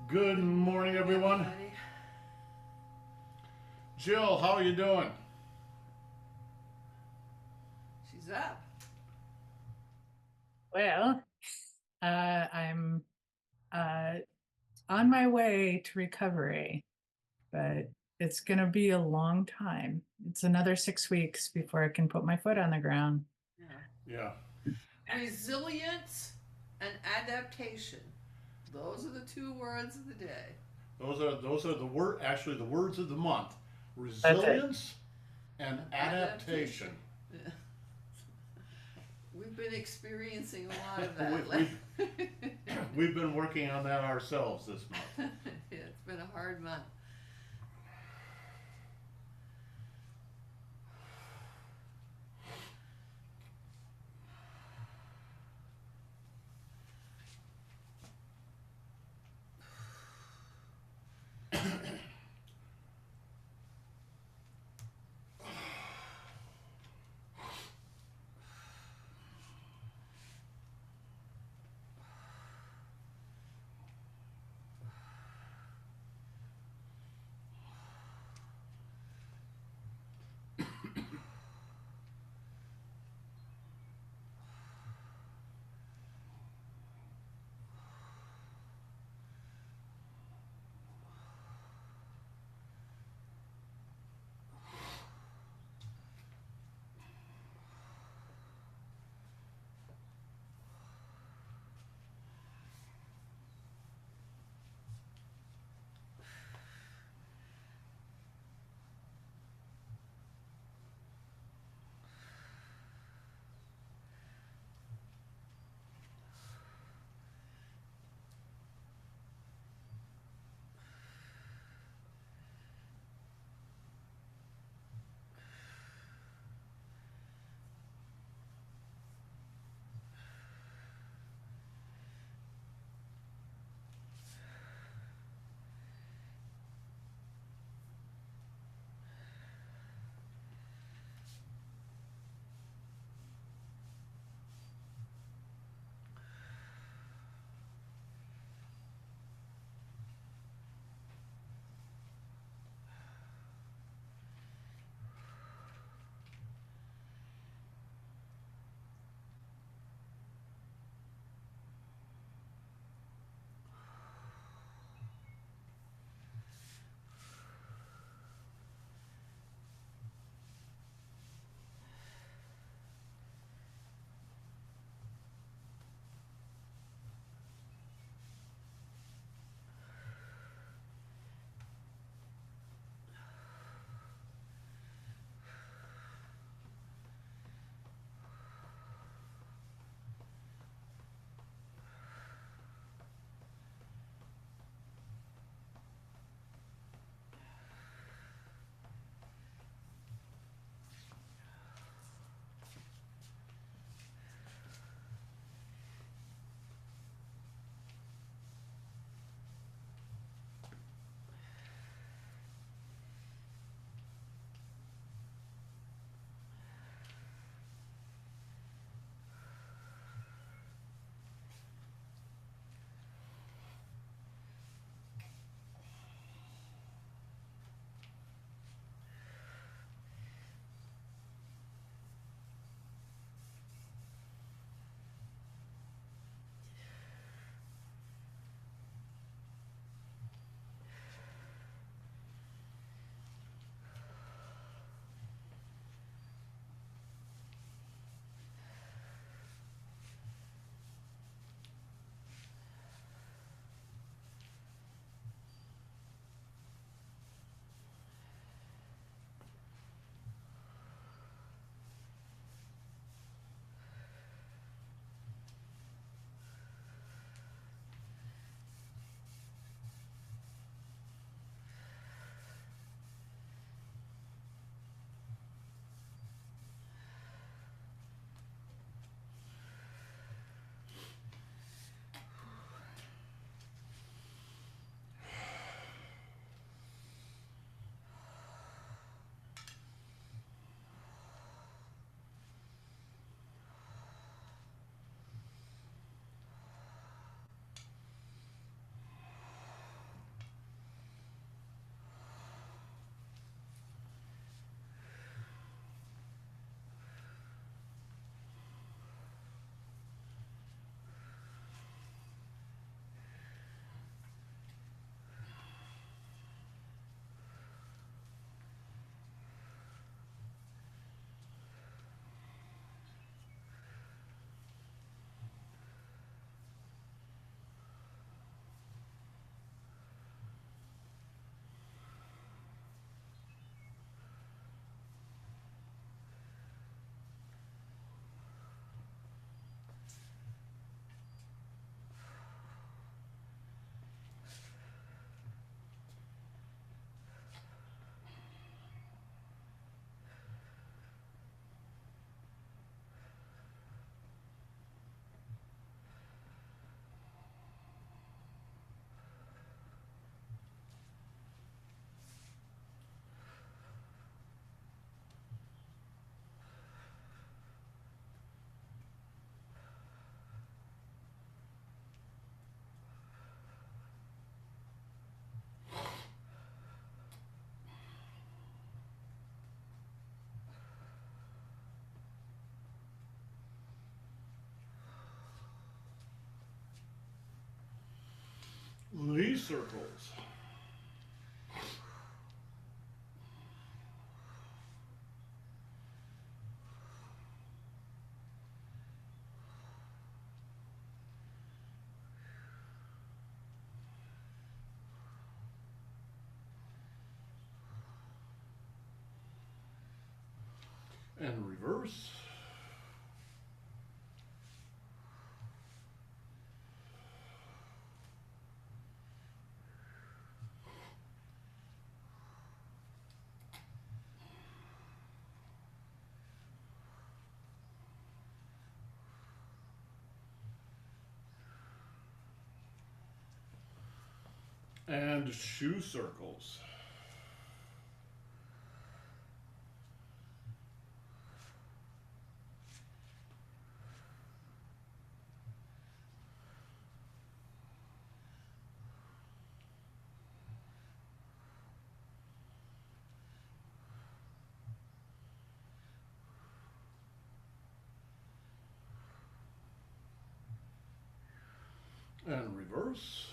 Good morning, everyone. Everybody. Jill, how are you doing? She's up. Well, I'm uh, on my way to recovery, but it's going to be a long time. It's another 6 weeks before I can put my foot on the ground. Yeah. Yeah. Resilience and adaptation. Those are the two words of the day. Those are the the words of the month. That's it. Resilience and adaptation. Yeah. We've been experiencing a lot of that. We've been working on that ourselves this month. It's been a hard month. Chi circles. And reverse. And shoe circles. And reverse.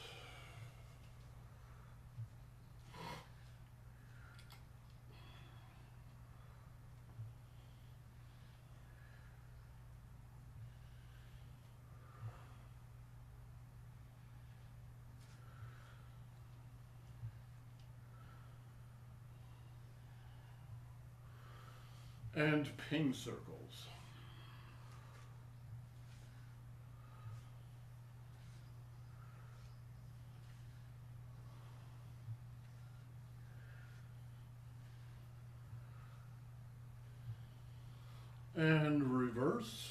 And ping circles. And reverse.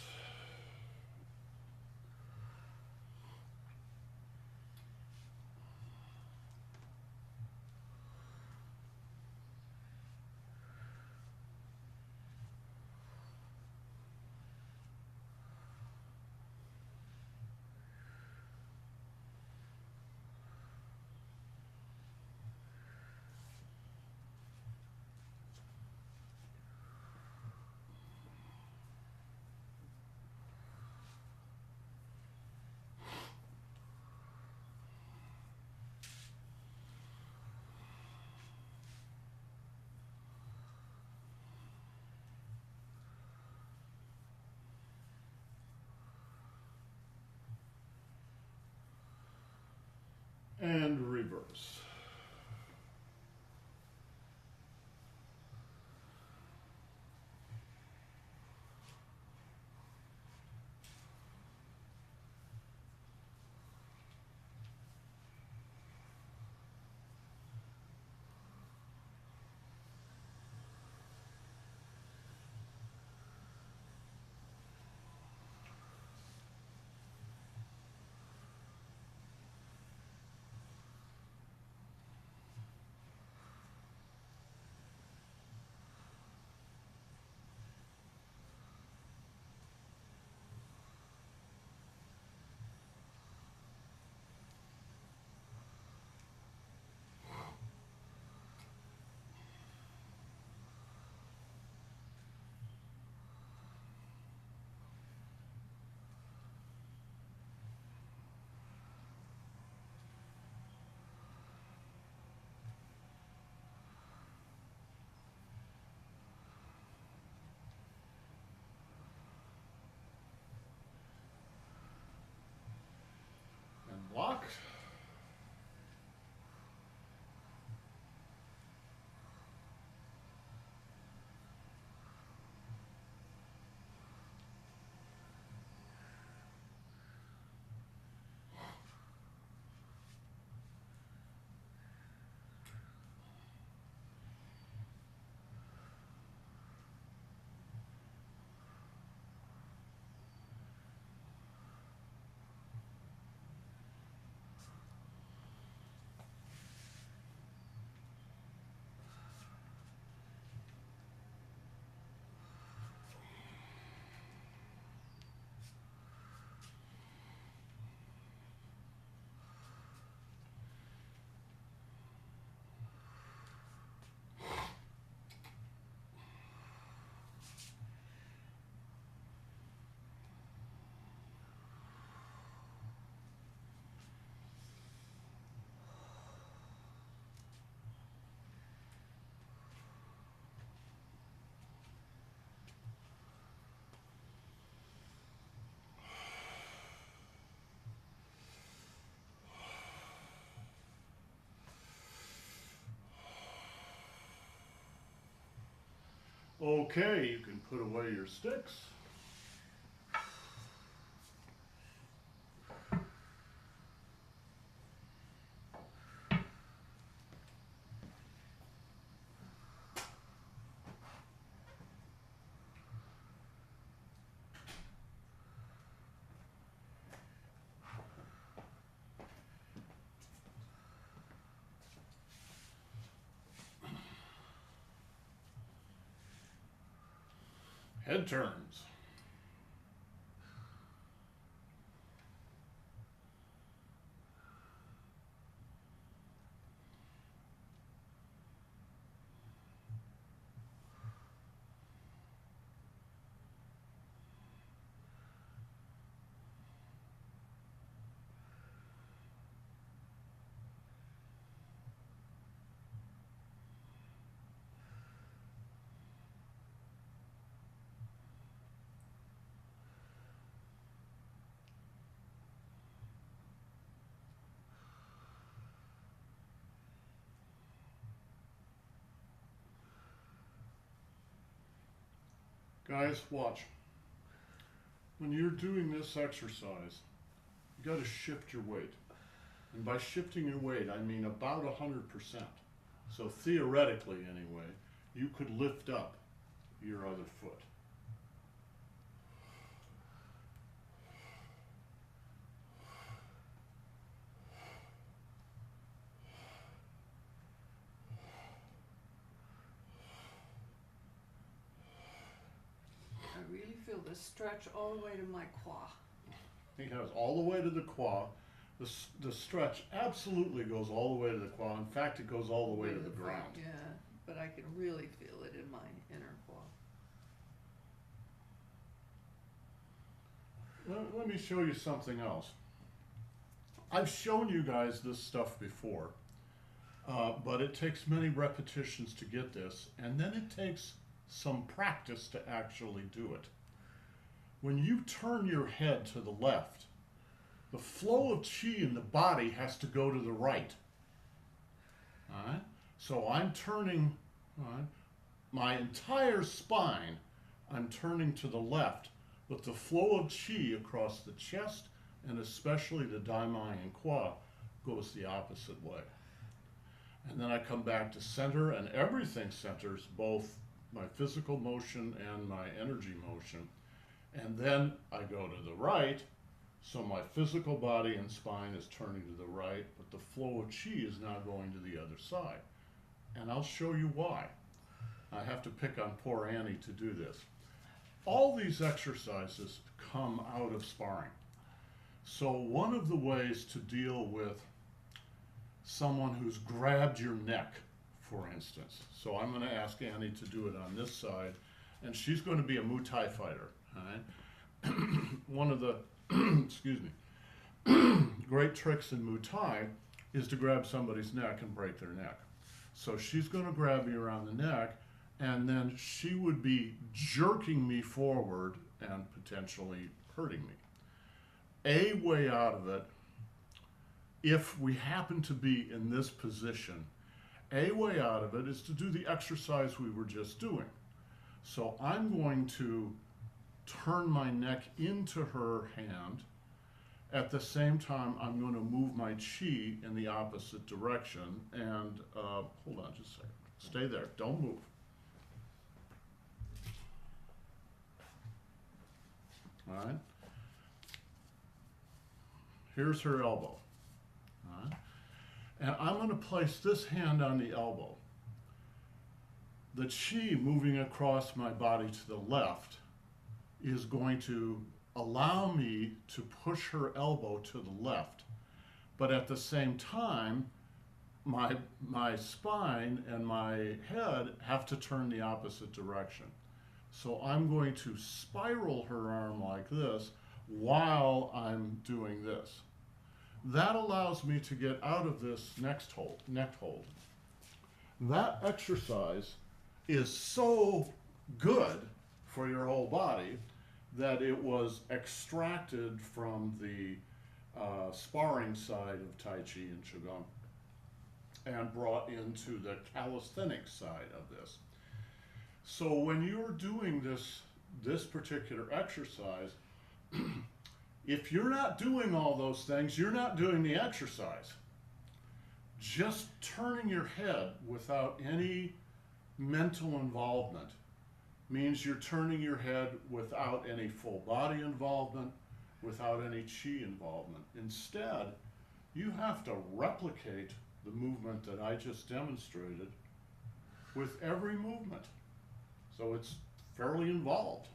Okay, you can put away your sticks. Head turns. Guys, watch. When you're doing this exercise, you got to shift your weight. And by shifting your weight, I mean about 100%. So theoretically, anyway, you could lift up your other foot. I really feel the stretch all the way to my quad. He goes all the way to the quad. The stretch absolutely goes all the way to the quad. In fact, it goes all the way to the ground. Yeah, but I can really feel it in my inner quad. Let me show you something else. I've shown you guys this stuff before, but it takes many repetitions to get this, and then it takes some practice to actually do it. When you turn your head to the left, the flow of qi in the body has to go to the right. All right? So I'm turning, all right, my entire spine, I'm turning to the left, but the flow of qi across the chest and especially the daimai and qua goes the opposite way. And then I come back to center, and everything centers, both my physical motion and my energy motion. And then I go to the right, so my physical body and spine is turning to the right, but the flow of qi is now going to the other side. And I'll show you why. I have to pick on poor Annie to do this. All these exercises come out of sparring. So one of the ways to deal with someone who's grabbed your neck, for instance. So I'm going to ask Annie to do it on this side, and she's going to be a Muay Thai fighter. All right? One of the excuse me, great tricks in Muay Thai is to grab somebody's neck and break their neck. So she's going to grab me around the neck, and then she would be jerking me forward and potentially hurting me. A way out of it, if we happen to be in this position, a way out of it is to do the exercise we were just doing. So I'm going to turn my neck into her hand. At the same time, I'm going to move my qi in the opposite direction. And hold on just a second. Stay there. Don't move. All right. Here's her elbow. All right. And I'm going to place this hand on the elbow. The qi moving across my body to the left is going to allow me to push her elbow to the left. But at the same time, my spine and my head have to turn the opposite direction. So I'm going to spiral her arm like this while I'm doing this. That allows me to get out of this neck hold. That exercise is so good for your whole body that it was extracted from the sparring side of Tai Chi and Qigong and brought into the calisthenics side of this. So when you're doing this particular exercise, if you're not doing all those things, you're not doing the exercise. Just turning your head without any mental involvement means you're turning your head without any full body involvement, without any chi involvement. Instead, you have to replicate the movement that I just demonstrated with every movement. So it's fairly involved.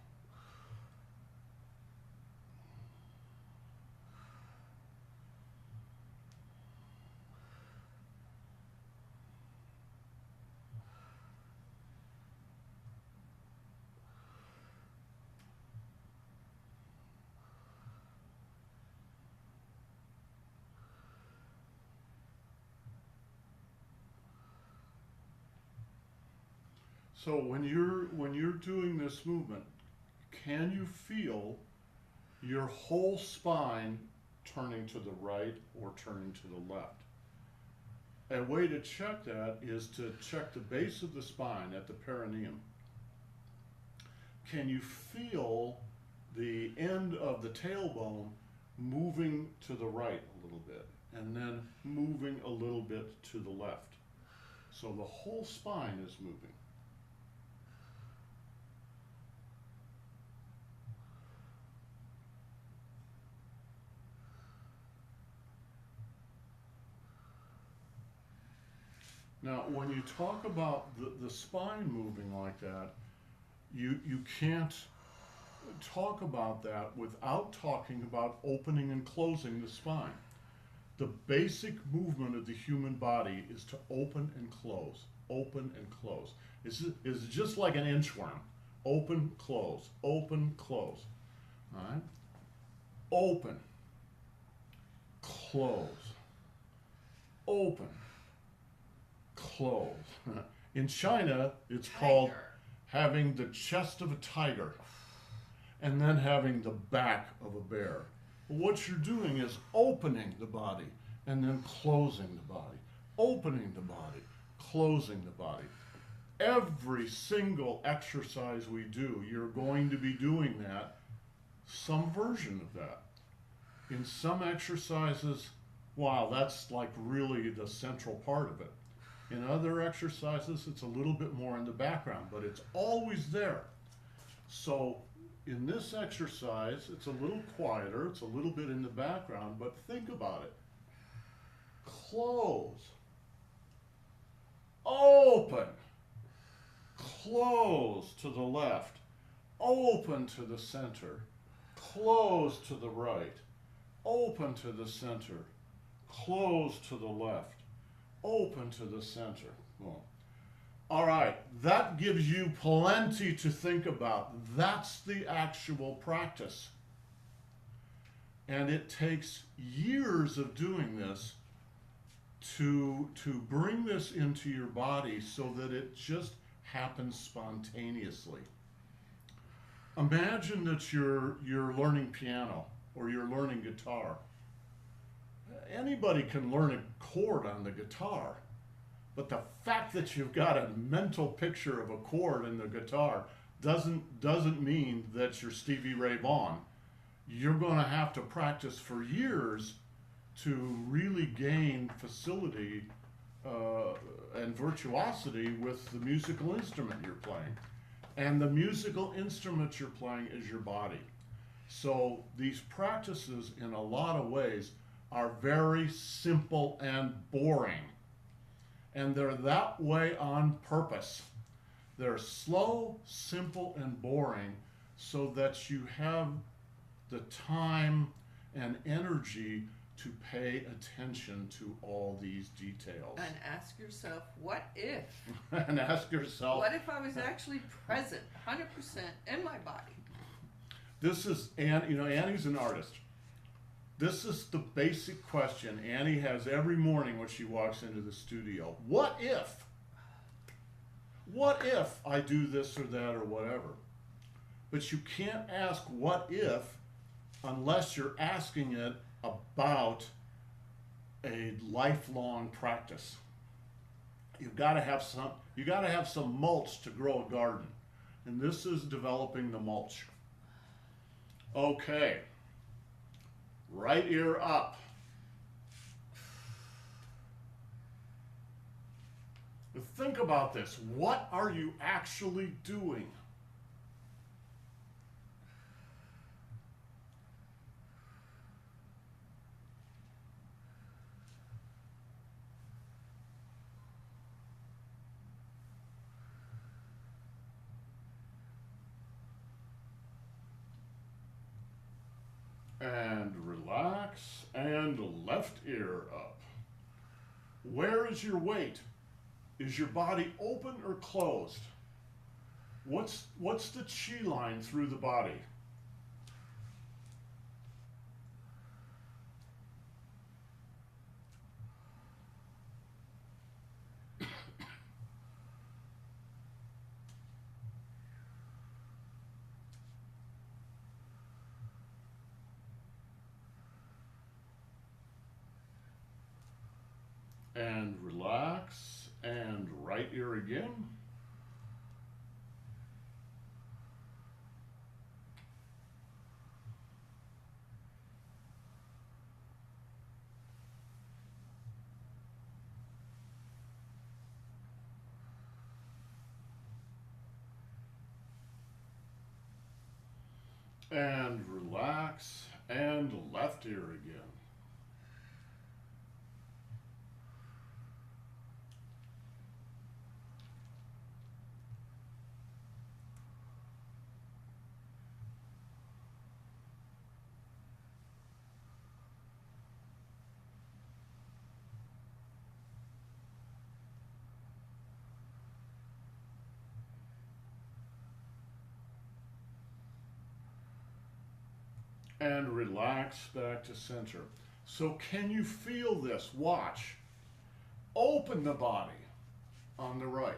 So when you're doing this movement, can you feel your whole spine turning to the right or turning to the left? A way to check that is to check the base of the spine at the perineum. Can you feel the end of the tailbone moving to the right a little bit and then moving a little bit to the left? So the whole spine is moving. Now, when you talk about the spine moving like that, you can't talk about that without talking about opening and closing the spine. The basic movement of the human body is to open and close, open and close. It's just like an inchworm. Open, close, open, close. All right? Open, close, open, close. In China, it's called having the chest of a tiger and then having the back of a bear. What you're doing is opening the body and then closing the body, opening the body, closing the body. Every single exercise we do, you're going to be doing that, some version of that. In some exercises, wow, that's like really the central part of it. In other exercises, it's a little bit more in the background, but it's always there. So in this exercise, it's a little quieter, it's a little bit in the background, but think about it. Close, open, close to the left, open to the center, close to the right, open to the center, close to the left, open to the center. Well, all right, that gives you plenty to think about. That's the actual practice. And it takes years of doing this to bring this into your body so that it just happens spontaneously. Imagine that you're learning piano or you're learning guitar. Anybody can learn a chord on the guitar, but the fact that you've got a mental picture of a chord in the guitar doesn't mean that you're Stevie Ray Vaughan. You're going to have to practice for years to really gain facility and virtuosity with the musical instrument you're playing. And the musical instrument you're playing is your body. So these practices, in a lot of ways, are very simple and boring. And they're that way on purpose. They're slow, simple, and boring so that you have the time and energy to pay attention to all these details. And ask yourself, what if? And ask yourself, what if I was actually present 100% in my body? This is, Annie's an artist. This is the basic question Annie has every morning when she walks into the studio. What if? What if I do this or that or whatever? But you can't ask what if unless you're asking it about a lifelong practice. You gotta have some mulch to grow a garden. And this is developing the mulch. Okay. Right ear up. Think about this. What are you actually doing? And relax, and left ear up. Where is your weight? Is your body open or closed? What's the chi line through the body? And relax, and right ear again. And relax, and left ear again. And relax back to center. So can you feel this? Watch. Open the body on the right.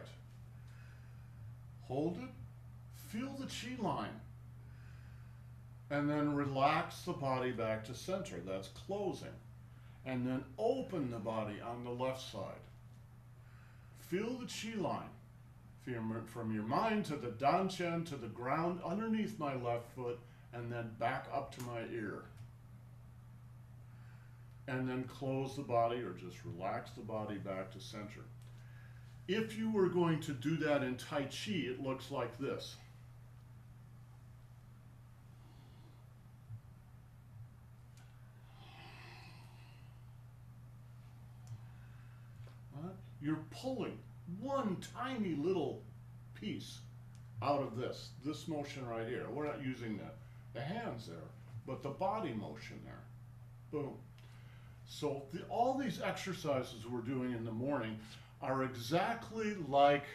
Hold it. Feel the chi line. And then relax the body back to center. That's closing. And then open the body on the left side. Feel the chi line. From your mind to the danchen, to the ground underneath my left foot, and then back up to my ear. And then close the body, or just relax the body back to center. If you were going to do that in Tai Chi, it looks like this. You're pulling one tiny little piece out of this motion right here. We're not using the hands there, but the body motion there. Boom. So all these exercises we're doing in the morning are exactly like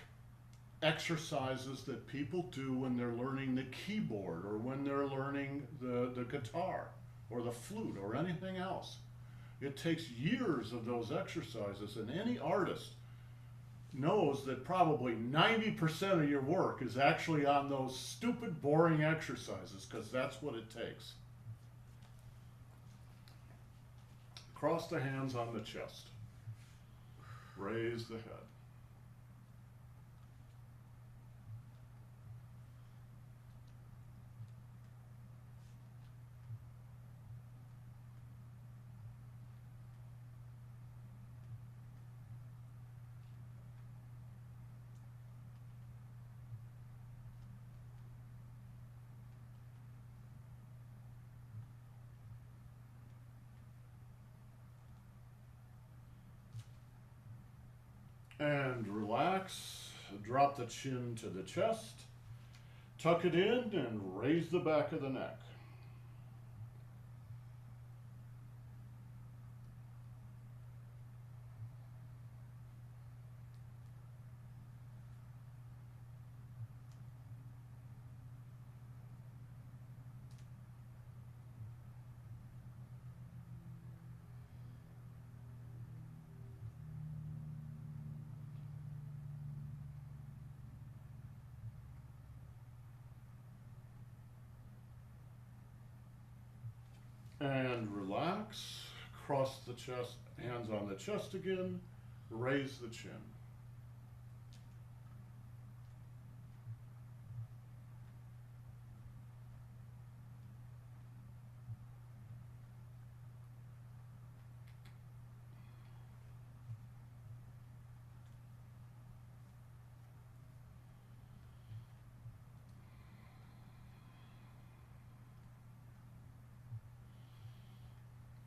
exercises that people do when they're learning the keyboard, or when they're learning the guitar or the flute or anything else. It takes years of those exercises, and any artist knows that probably 90% of your work is actually on those stupid, boring exercises, because that's what it takes. Cross the hands on the chest. Raise the head. And relax, drop the chin to the chest, tuck it in, and raise the back of the neck. And relax, cross the chest, hands on the chest again, raise the chin.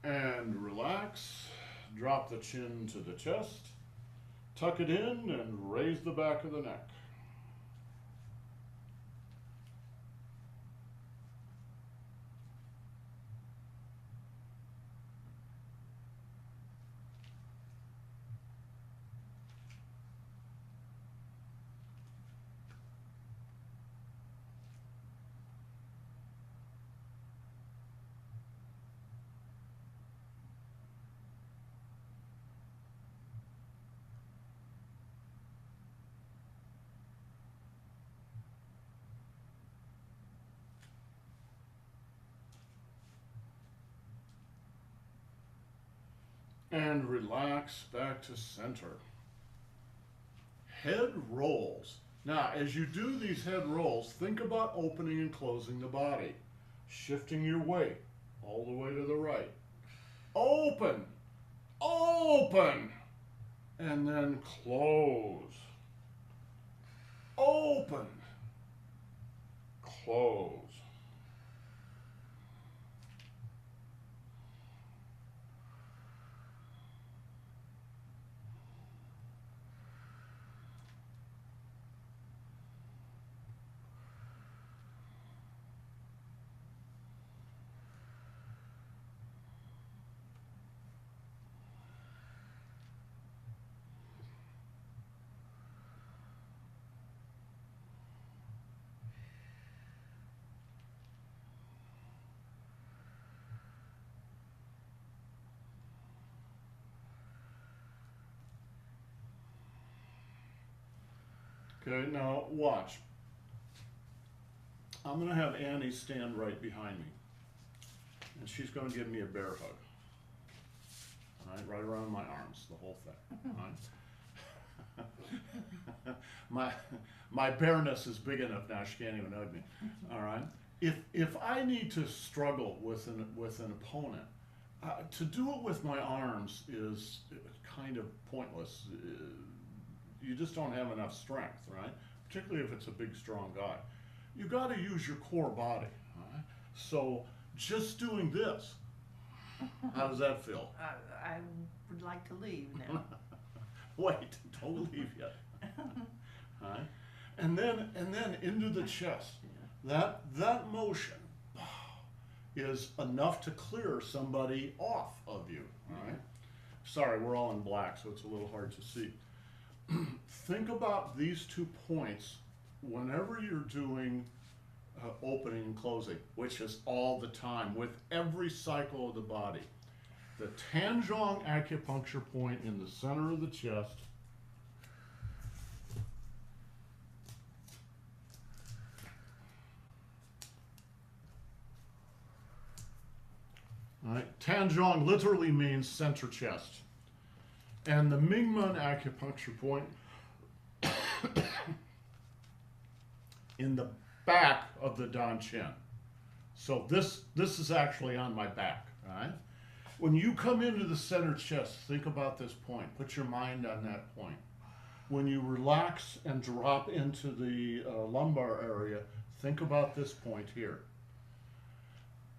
And relax. Drop the chin to the chest. Tuck it in and raise the back of the neck. And relax back to center. Head rolls. Now, as you do these head rolls, think about opening and closing the body. Shifting your weight all the way to the right. Open, open, and then close. Open, close. Okay, now watch. I'm going to have Annie stand right behind me. And she's going to give me a bear hug. All right, right around my arms, the whole thing. All right? my bareness is big enough now, she can't even hug me. All right? If I need to struggle with an opponent, to do it with my arms is kind of pointless. You just don't have enough strength, right? Particularly if it's a big, strong guy. You got to use your core body. All right? So just doing this, how does that feel? I would like to leave now. Wait, don't leave yet. All right? And then into the chest. That motion is enough to clear somebody off of you. All right? Sorry, we're all in black, so it's a little hard to see. Think about these 2 points whenever you're doing opening and closing, which is all the time with every cycle of the body. The Tanzhong acupuncture point in the center of the chest. All right. Tanzhong literally means center chest. And the Mingmen acupuncture point in the back of the Dan Chin. So this is actually on my back, all right? When you come into the center chest, think about this point. Put your mind on that point. When you relax and drop into the lumbar area, think about this point here.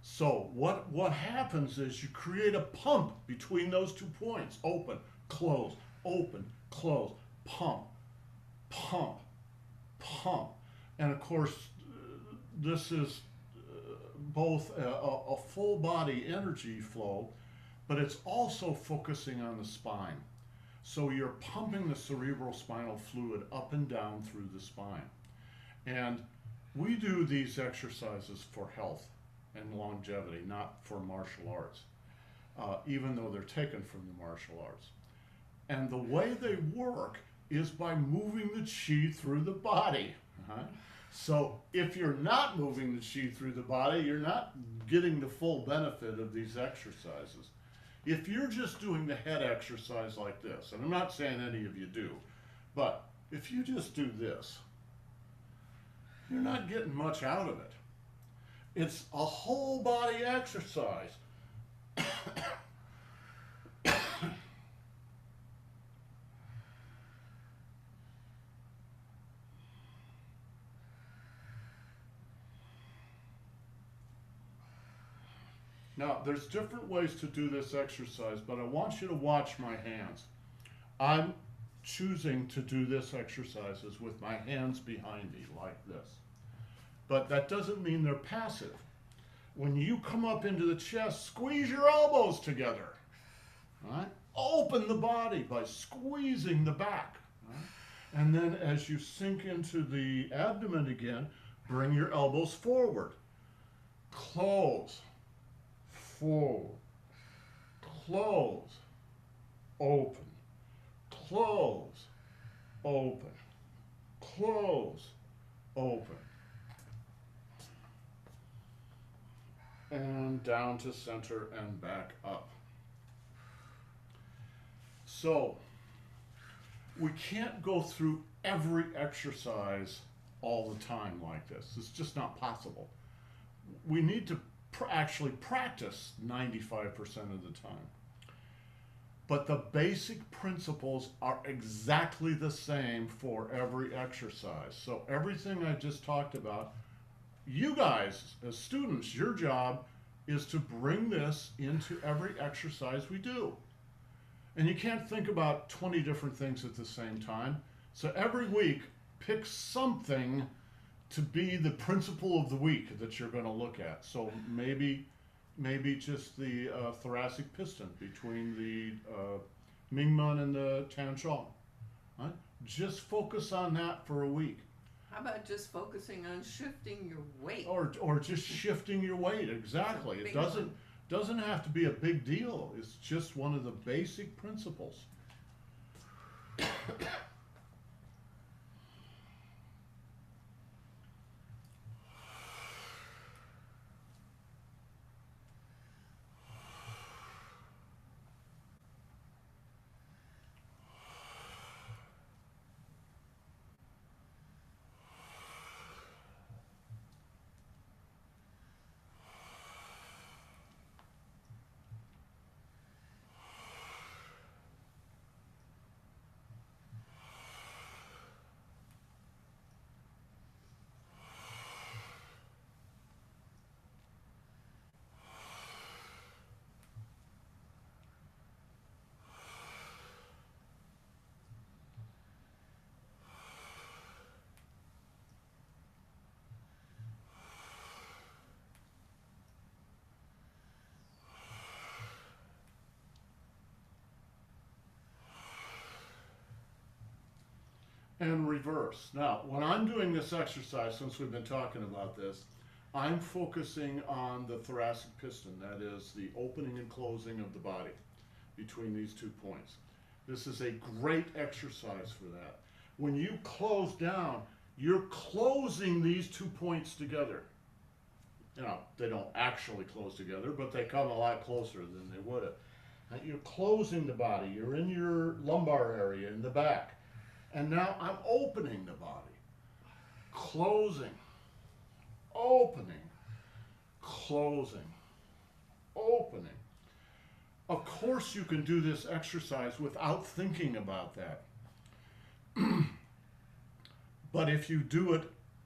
So what happens is you create a pump between those 2 points. Open, close, pump, pump, pump. And of course, this is both a full body energy flow, but it's also focusing on the spine. So you're pumping the cerebral spinal fluid up and down through the spine. And we do these exercises for health and longevity, not for martial arts, even though they're taken from the martial arts. And the way they work is by moving the chi through the body. So if you're not moving the chi through the body, you're not getting the full benefit of these exercises. If you're just doing the head exercise like this, and I'm not saying any of you do, but if you just do this, you're not getting much out of it. It's a whole body exercise. Now, there's different ways to do this exercise, but I want you to watch my hands. I'm choosing to do this exercises with my hands behind me like this. But that doesn't mean they're passive. When you come up into the chest, squeeze your elbows together. Right? Open the body by squeezing the back. Right? And then as you sink into the abdomen again, bring your elbows forward. Close. Forward. Close. Open. Close. Open. Close. Open. And down to center and back up. So, we can't go through every exercise all the time like this. It's just not possible. We need to actually practice 95% of the time. But the basic principles are exactly the same for every exercise. So everything I just talked about, you guys, as students, your job is to bring this into every exercise we do. And you can't think about 20 different things at the same time. So every week, pick something to be the principle of the week that you're going to look at. So maybe just the thoracic piston between the Mingmen and the Tanchong. Right? Just focus on that for a week. How about just focusing on shifting your weight? Or just shifting your weight, exactly. It doesn't have to be a big deal. It's just one of the basic principles. And reverse. Now, when I'm doing this exercise, since we've been talking about this, I'm focusing on the thoracic piston, that is the opening and closing of the body between these 2 points. This is a great exercise for that. When you close down, you're closing these 2 points together. You know, they don't actually close together, but they come a lot closer than they would have. You're closing the body. You're in your lumbar area in the back. And now I'm opening the body, closing, opening, closing, opening. Of course you can do this exercise without thinking about that. But if you do it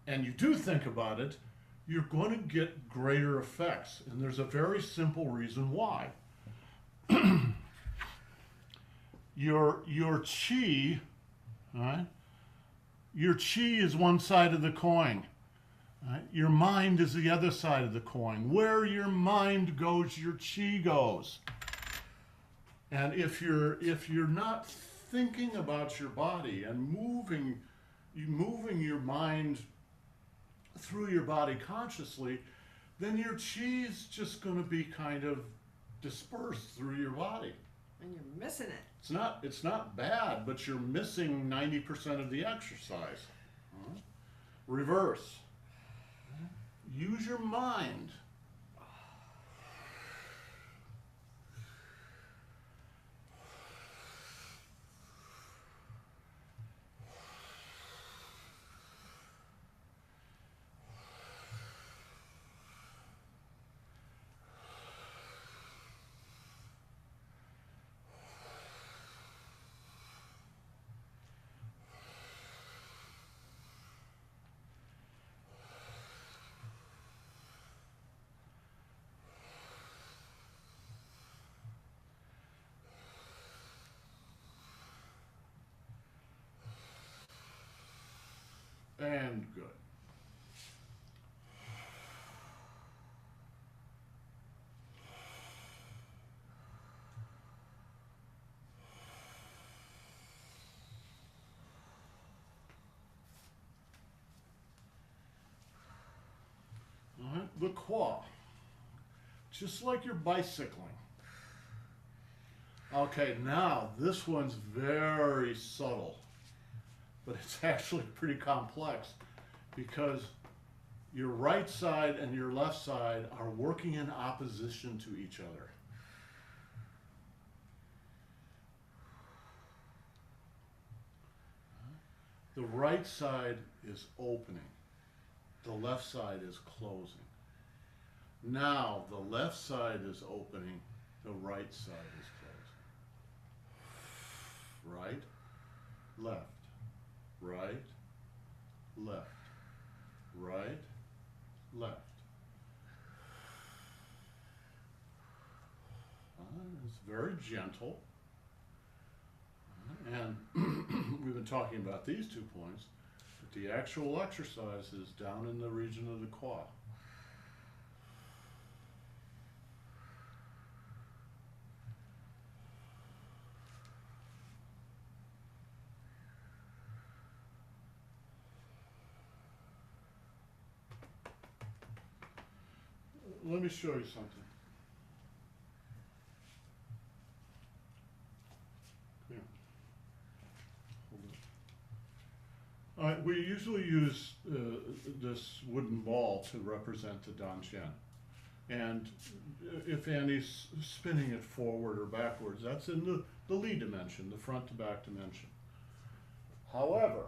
and you do think about it, you're going to get greater effects. And there's a very simple reason why. Your chi, right? Your chi is one side of the coin. Right? Your mind is the other side of the coin. Where your mind goes, your chi goes. And if you're not thinking about your body and moving your mind through your body consciously, then your chi is just going to be kind of dispersed through your body. And you're missing it. It's not bad, but you're missing 90% of the exercise. Reverse. Use your mind. And good. All right, the qua. Just like you're bicycling. Okay, now this one's very subtle, but it's actually pretty complex because your right side and your left side are working in opposition to each other. The right side is opening. The left side is closing. Now the left side is opening, the right side is closing. Right, left, right, left, right, left. It's very gentle. And we've been talking about these 2 points, but the actual exercise is down in the region of the qua. Let me show you something. Here. Hold it. All right, we usually use this wooden ball to represent the Dantian. And if Annie's spinning it forward or backwards, that's in the Li dimension, the front to back dimension. However,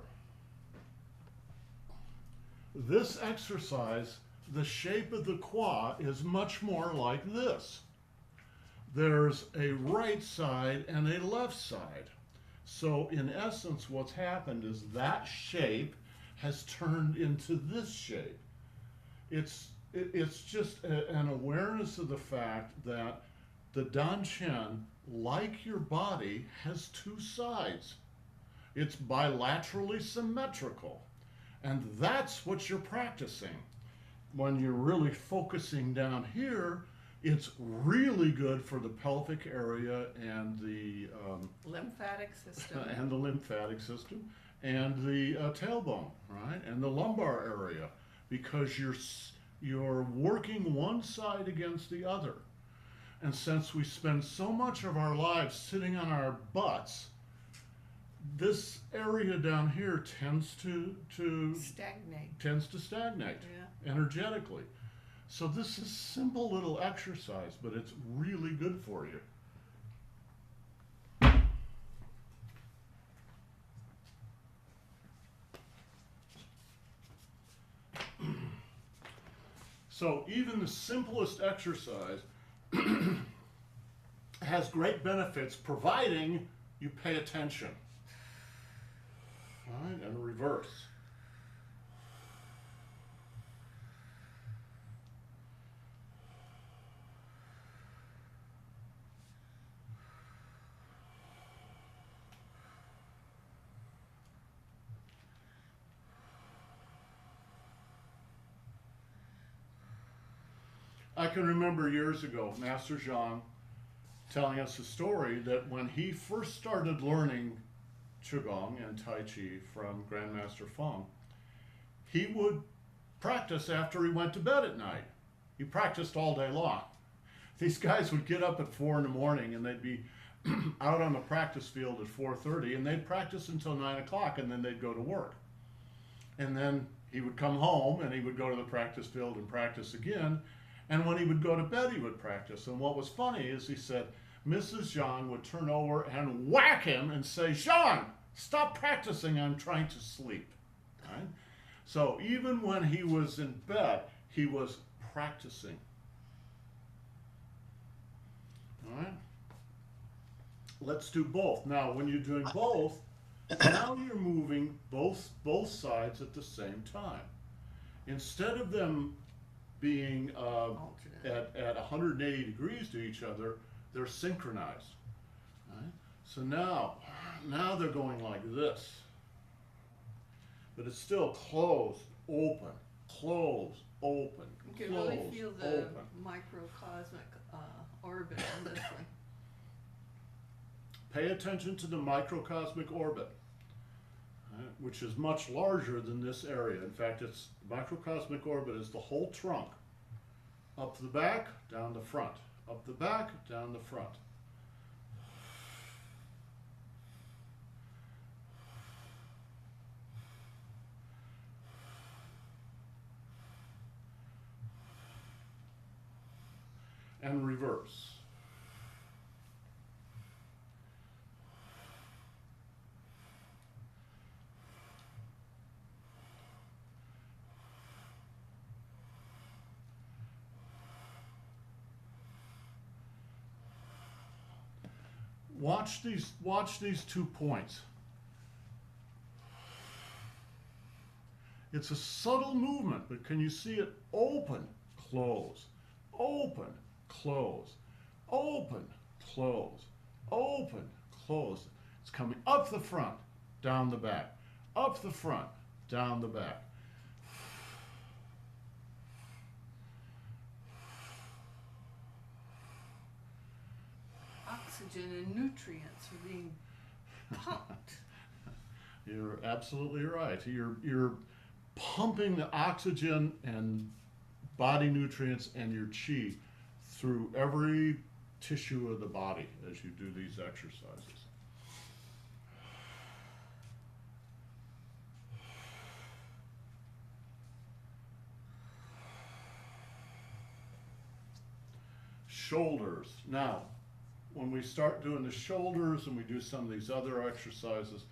this exercise, the shape of the qua is much more like this. There's a right side and a left side. So in essence, what's happened is that shape has turned into this shape. It's just an awareness of the fact that the Dantian, like your body, has 2 sides. It's bilaterally symmetrical. And that's what you're practicing. When you're really focusing down here, it's really good for the pelvic area and the lymphatic system and the lymphatic system and the tailbone, right, and the lumbar area, because you're working one side against the other. And since we spend so much of our lives sitting on our butts, this area down here tends to stagnate yeah. energetically. So this is simple little exercise, but it's really good for you. So even the simplest exercise has great benefits, providing you pay attention. All right, and reverse. I can remember years ago, Master Zhang telling us a story that when he first started learning Qigong and Tai Chi from Grandmaster Feng, he would practice after he went to bed at night. He practiced all day long. These guys would get up at 4 in the morning and they'd be out on the practice field at 4:30, and they'd practice until 9 o'clock, and then they'd go to work. And then he would come home and he would go to the practice field and practice again. And when he would go to bed, he would practice. And what was funny is he said, Mrs. Zhang would turn over and whack him and say, Zhang, stop practicing, I'm trying to sleep. Right? So even when he was in bed, he was practicing. All right? Let's do both. Now, when you're doing both, now you're moving both sides at the same time. Instead of them being at 180 degrees to each other, they're synchronized. Right? So now they're going like this. but it's still closed, open, closed, open, You can closed, really feel the open. microcosmic orbit on this one. Pay attention to the microcosmic orbit, which is much larger than this area. In fact, it's microcosmic orbit is the whole trunk. Up the back, down the front. Up the back, down the front. And reverse. Watch these 2 points. It's a subtle movement, but can you see it? Open, close, open, close, open, close, open, close. It's coming up the front, down the back, up the front, down the back. Oxygen and nutrients are being pumped. You're absolutely right. You're pumping the oxygen and body nutrients and your chi through every tissue of the body as you do these exercises. Shoulders. Now, when we start doing the shoulders and we do some of these other exercises,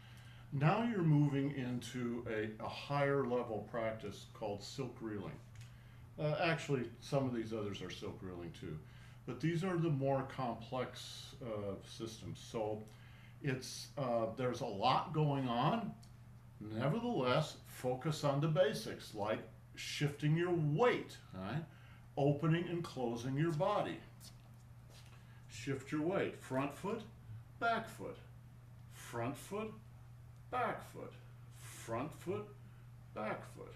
now you're moving into a higher level practice called silk reeling. Actually, some of these others are silk reeling too, but these are the more complex systems. So it's there's a lot going on. Nevertheless, focus on the basics like shifting your weight, right? Opening and closing your body. Shift your weight. Front foot, back foot. Front foot, back foot. Front foot, back foot.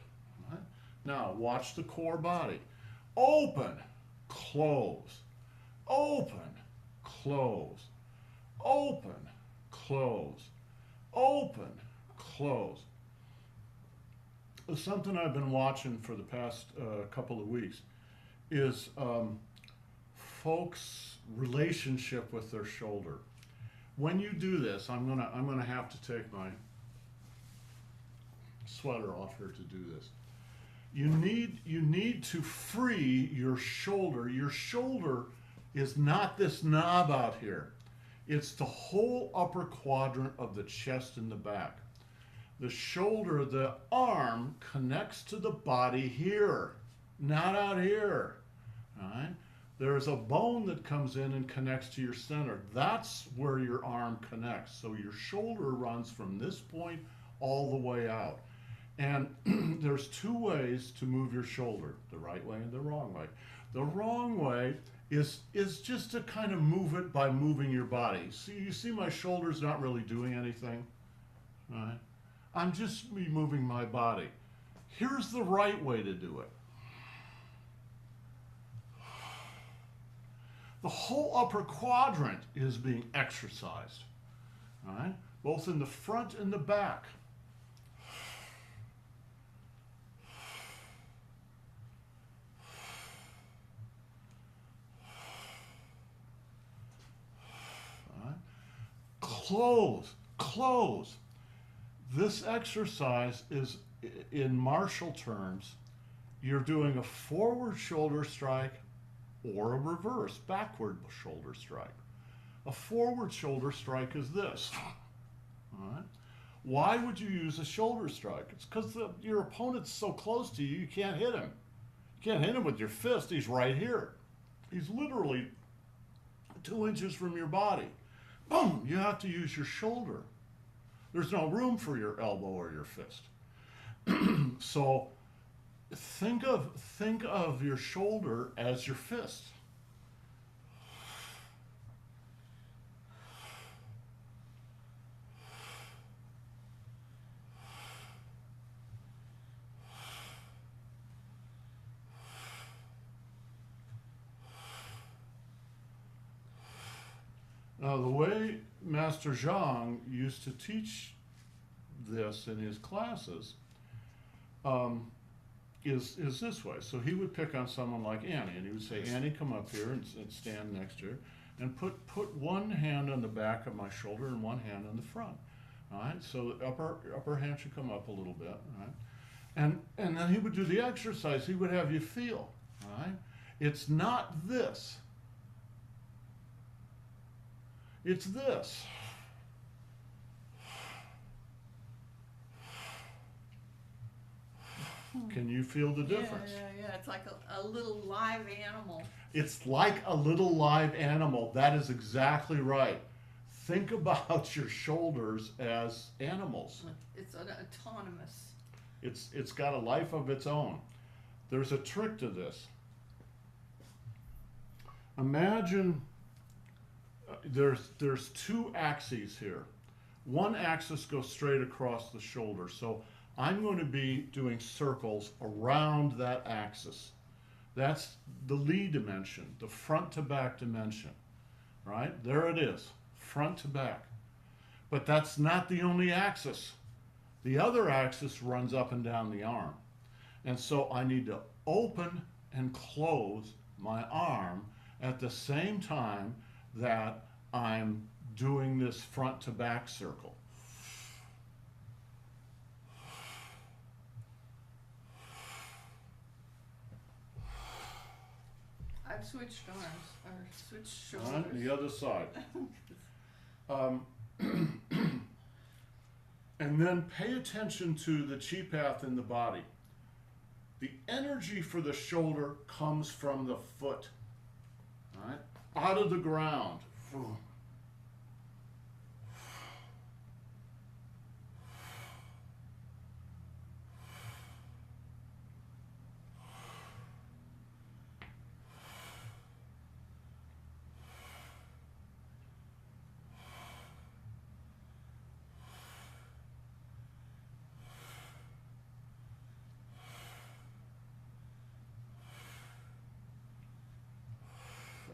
Right? Now, watch the core body. Open, close. Open, close. Open, close. Open, close. Something I've been watching for the past couple of weeks is folks' relationship with their shoulder. When you do this, I'm gonna have to take my sweater off here to do this. You need to free your shoulder. Your shoulder is not this knob out here. It's the whole upper quadrant of the chest and the back. The shoulder, the arm connects to the body here, not out here. All right? There's a bone that comes in and connects to your center. That's where your arm connects. So your shoulder runs from this point all the way out. And there's 2 ways to move your shoulder, the right way and the wrong way. The wrong way is just to kind of move it by moving your body. See, you see my shoulder's not really doing anything, right? I'm just moving my body. Here's the right way to do it. The whole upper quadrant is being exercised, right? Both in the front and the back. Right? Close, close. This exercise is, in martial terms, you're doing a forward shoulder strike or a reverse backward shoulder strike. A forward shoulder strike is this. All right? Why would you use a shoulder strike? It's because your opponent's so close to you, you can't hit him. You can't hit him with your fist. He's right here. He's literally 2 inches from your body. Boom! You have to use your shoulder. There's no room for your elbow or your fist. So think of your shoulder as your fist. Now, the way Master Zhang used to teach this in his classes is this way. So he would pick on someone like Annie, and he would say, Annie, come up here and stand next to her, and put one hand on the back of my shoulder and one hand on the front. All right, so the upper hand should come up a little bit. All right, and then he would do the exercise. He would have you feel. All right, it's not this. It's this. Can you feel the difference? Yeah. It's like a little live animal. It's like a little live animal. That is exactly right. Think about your shoulders as animals. It's an autonomous. It's got a life of its own. There's a trick to this. Imagine there's two axes here. One axis goes straight across the shoulder. So I'm going to be doing circles around that axis. That's the Li dimension, the front to back dimension, right? There it is, front to back. But that's not the only axis. The other axis runs up and down the arm. And so I need to open and close my arm at the same time that I'm doing this front to back circle. I've switched arms, or switched shoulders. On the other side. And then pay attention to the chi path in the body. The energy for the shoulder comes from the foot, right? Out of the ground.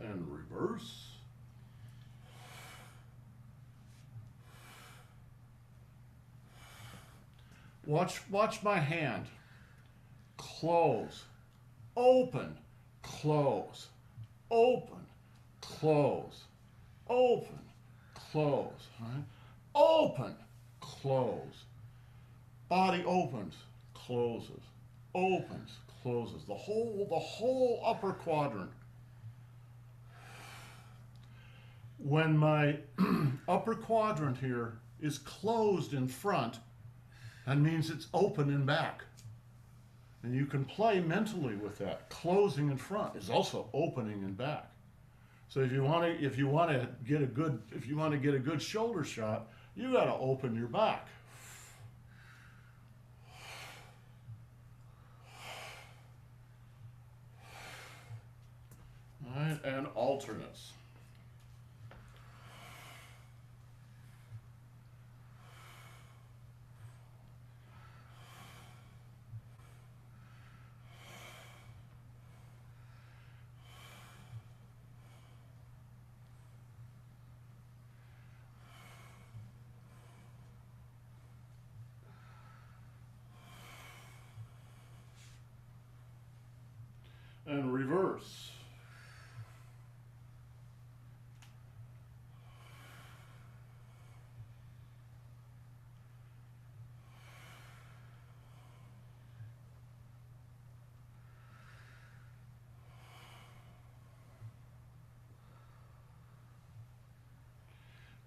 And reverse. Watch my hand. Close, open, close, open, close, open, close, right? Open, close. Body opens, closes, opens, closes. The whole upper quadrant. When my upper quadrant here is closed in front, that means it's open in back. And you can play mentally with that. Closing in front is also opening in back. So if you want to get a good shoulder shot, you got to open your back. All right, and alternates. And reverse.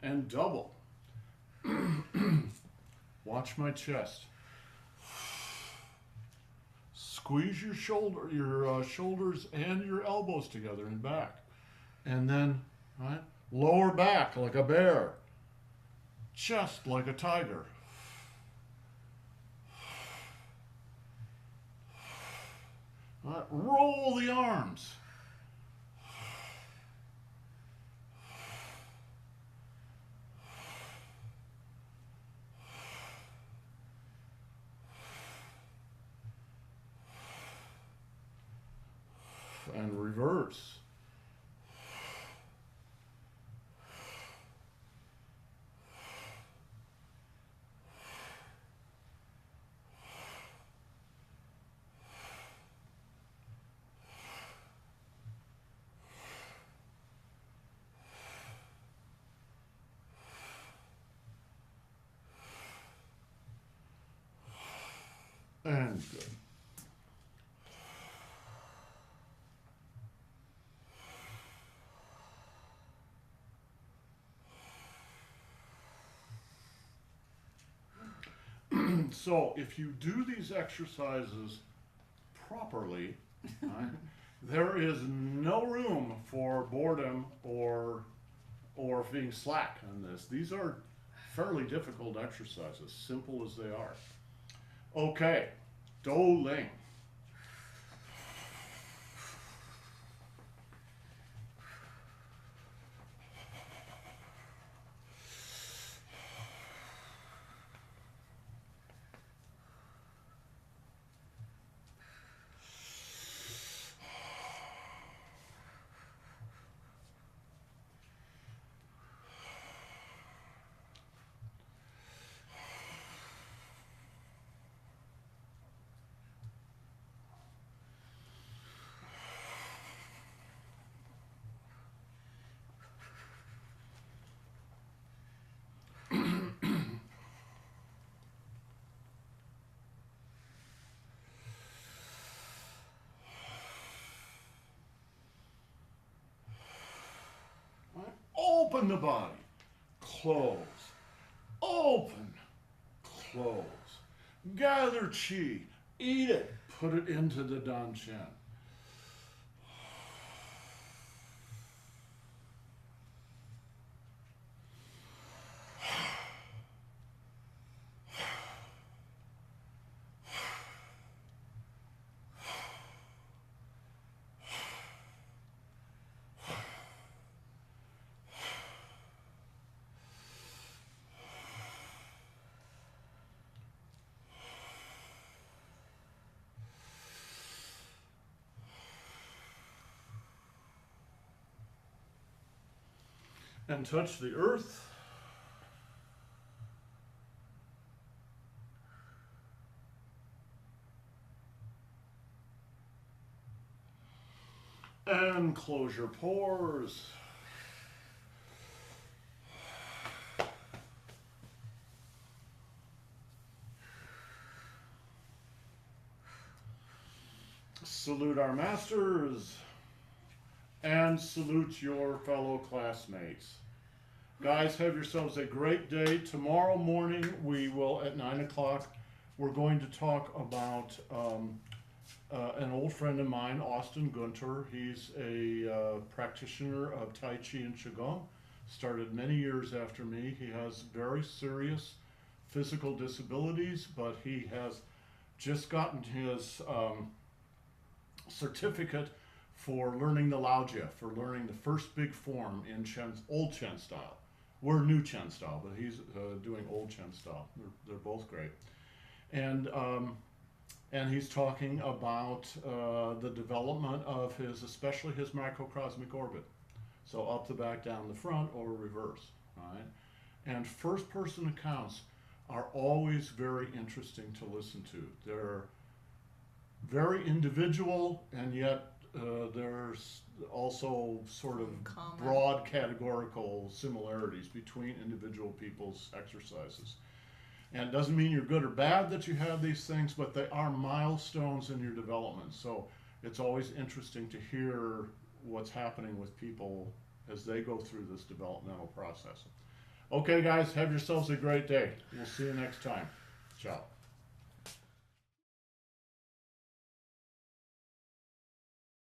And double. Watch my chest. Squeeze your shoulders and your elbows together and back. And then, right, lower back like a bear. Chest like a tiger. Right, roll the arms. And reverse. And good. So if you do these exercises properly, right, there is no room for boredom or being slack on this. These are fairly difficult exercises, simple as they are. Okay, Do Ling. Right? Open the body, close, open, close. Gather chi, eat it, put it into the dantian. And touch the earth. And close your pores. Salute our masters. And salute your fellow classmates. Guys, have yourselves a great day. Tomorrow morning, we will, at 9 o'clock, we're going to talk about an old friend of mine, Austin Gunter. He's a practitioner of Tai Chi and Qigong. Started many years after me. He has very serious physical disabilities, but he has just gotten his certificate for learning the Laojia, for learning the first big form in old Chen style. We're new Chen style, but he's doing old Chen style. They're both great. And he's talking about the development of especially his macrocosmic orbit. So up the back, down the front, or reverse, right? And first person accounts are always very interesting to listen to. They're very individual, and yet there's also sort of Common. broad categorical similarities between individual people's exercises. And it doesn't mean you're good or bad that you have these things, but they are milestones in your development. So it's always interesting to hear what's happening with people as they go through this developmental process. Okay, guys, have yourselves a great day. We'll see you next time. Ciao.